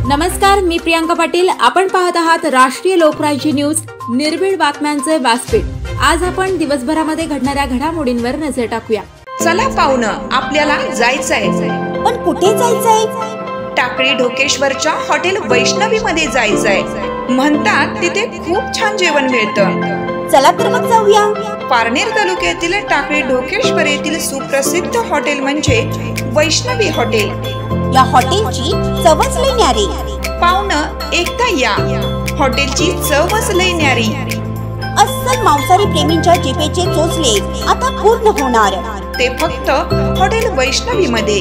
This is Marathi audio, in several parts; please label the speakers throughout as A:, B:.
A: नमस्कार, मी प्रियांका पाटील. आपण पाहत आहात राष्ट्रीय लोकराज्य न्यूज, निर्भीड बातम्यांचे व्यासपीठ. आज आपण दिवसभरामध्ये घडणाऱ्या घडामोडींवर नजर टाकूया.
B: चला पाहुणं, आपल्याला जायचंय.
C: पण कुठे जायचंय?
B: टाकळी ढोकेश्वरच्या हॉटेल वैष्णवी मध्ये जायचंय. म्हणतात तिथे खूप छान जेवण मिळतं.
C: चला तर मग जाऊया.
B: पारनेर तालुक्यातील टाकळी ढोकेश्वर येथील सुप्रसिद्ध हॉटेल म्हणजे वैष्णवी हॉटेल.
C: या हॉटेलची चवच लई न्यारी.
B: पाहुणं, एकदा या. हॉटेलची चवच लई न्यारी.
C: अस्सल मांसाहारी प्रेमींच्या जिभेचे चोचले आता पूर्ण होणार.
B: ते फक्त हॉटेल वैष्णवी मध्ये.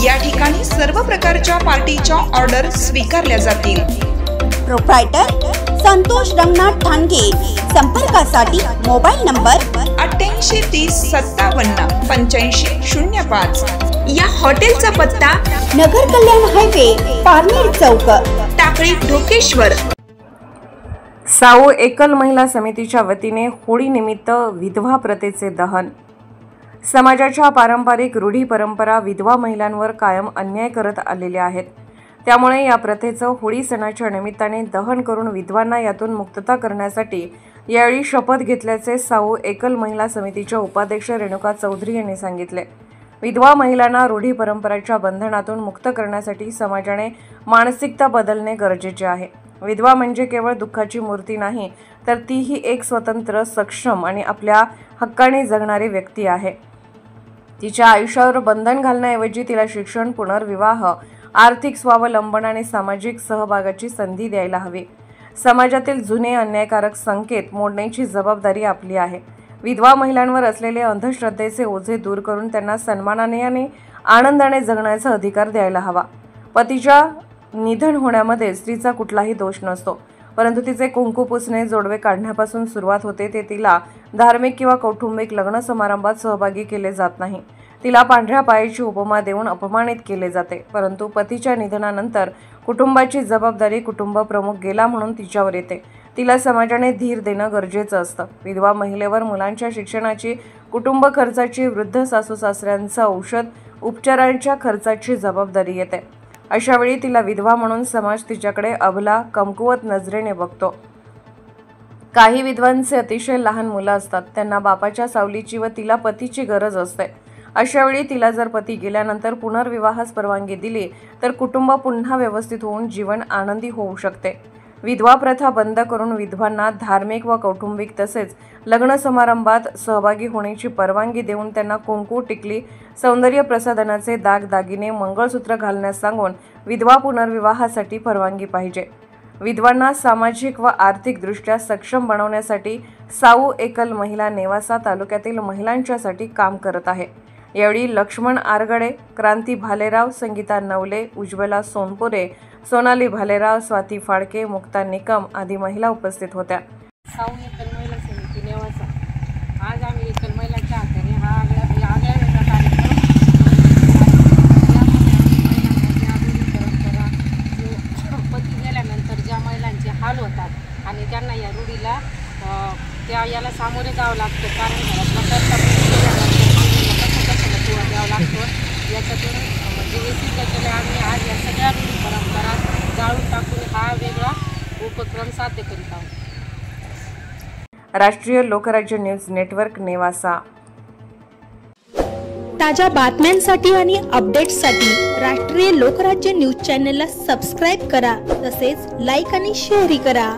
B: या ठिकाणी सर्व प्रकारच्या पार्टीच्या ऑर्डर स्वीकारल्या जातील.
C: प्रोप्रायटर संतोष रंगनाथ ठाणगे. संपर्कासाठी मोबाईल नंबर
B: 8830578505. या हॉटेलचा पत्ता
C: नगर कल्याण हायवे, पारनेर चौक,
B: टाकळी ढोकेश्वर.
D: साऊ एकल महिला समितीच्या वतीने होळी निमित्त विधवा प्रथेचे दहन. समाजाच्या पारंपरिक रूढी परंपरा विधवा महिलांवर कायम अन्याय करत आलेल्या आहेत. त्यामुळे या प्रथेचं होळी सणाच्या निमित्ताने दहन करून विधवांना यातून मुक्तता करण्यासाठी यावेळी शपथ घेतल्याचे साऊ एकल महिला समितीच्या उपाध्यक्ष रेणुका चौधरी यांनी सांगितले. विधवा महिलांना रूढी परंपराच्या बंधनातून मुक्त करण्यासाठी समाजाने मानसिकता बदलणे गरजेचे आहे. विधवा म्हणजे केवळ दुःखाची मूर्ती नाही, तर तीही एक स्वतंत्र, सक्षम आणि आपल्या हक्काने जगणारी व्यक्ती आहे. तिच्या आयुष्यावर बंधन घालण्याऐवजी तिला शिक्षण, पुनर्विवाह, आर्थिक स्वावलंबन आणि सामाजिक सहभागाची संधी द्यायला हवी. समाजातील जुने अन्यायकारक संकेत मोडण्याची जबाबदारी आपली आहे. विधवा महिलांवर असलेले अंधश्रद्धेचे ओझे दूर करून त्यांना सन्मानाने आणि आनंदाने जगण्याचा अधिकार द्यायला हवा. पतीच्या निधन होण्यामध्ये स्त्रीचा कुठलाही दोष नसतो, परंतु तिचे कुंकू पुसणे, जोडवे काढण्यापासून सुरुवात होते. ते तिला धार्मिक किंवा कौटुंबिक लग्न समारंभात सहभागी केले जात नाही. तिला पांढऱ्या पायाची उपमा देऊन अपमानित केले जाते. परंतु पतीच्या निधनानंतर कुटुंबाची जबाबदारी कुटुंब प्रमुख गेला म्हणून तिच्यावर येते. तिला समाजाने धीर देणं गरजेचं असतं. विधवा महिलेवर मुलांच्या शिक्षणाची, कुटुंब खर्चाची, वृद्ध सासू सासऱ्यांचा औषध उपचारांच्या खर्चाची जबाबदारी येते. अशावेळी तिला विधवा म्हणून समाज तिच्याकडे अबला, कमकुवत नजरेने बघतो. काही विधवांचे अतिशय लहान मुलं असतात. त्यांना बापाच्या सावलीची व तिला पतीची गरज असते. अशावेळी तिला जर पती गेल्यानंतर पुनर्विवाहास परवानगी दिली तर कुटुंब पुन्हा व्यवस्थित होऊन जीवन आनंदी होऊ शकते. विधवा प्रथा बंद करून विधवांना धार्मिक व कौटुंबिक तसेच लग्न समारंभात सहभागी होण्याची परवानगी देऊन त्यांना कुंकू, टिकली, सौंदर्य प्रसाधनाचे दागदागिने, मंगळसूत्र घालण्यास सांगून विधवा पुनर्विवाहासाठी परवानगी पाहिजे. विधवांना सामाजिक व आर्थिकदृष्ट्या सक्षम बनवण्यासाठी साऊ एकल महिला नेवासा तालुक्यातील महिलांच्यासाठी काम करत आहे. यावेळी लक्ष्मण आरगडे, क्रांती भालेराव, संगीता नवले, उज्ज्वला सोनपुरे, सोनाली भालेराव, स्वाती फाळके, मुक्ता निकम आदी महिला उपस्थित होत्या.
E: साऊ एकल महिला समिती नेवासा. आज आम्ही एकल महिलांच्या हाताने हा आगळा वेगळा कार्यक्रम परंपरा जो पती गेल्यानंतर ज्या महिलांचे हाल होतात आणि त्यांना या रूढीला याला सामोरे जावं लागतं. कारण घरातला खर्च द्यावं लागतो. याच्यातून म्हणजे हे सिद्ध केलं आम्ही आज या सगळ्या रूढी परंपरा जाळून टाकून हा वेगळा उपक्रम साध्य करीत आहोत.
D: राष्ट्रीय लोकराज्य न्यूज नेटवर्क, नेवासा.
F: ताज्या बातम्यांसाठी आणि अपडेट्ससाठी राष्ट्रीय लोकराज्य न्यूज चॅनलला सबस्क्राईब करा. तसेच लाईक आणि शेअरही करा.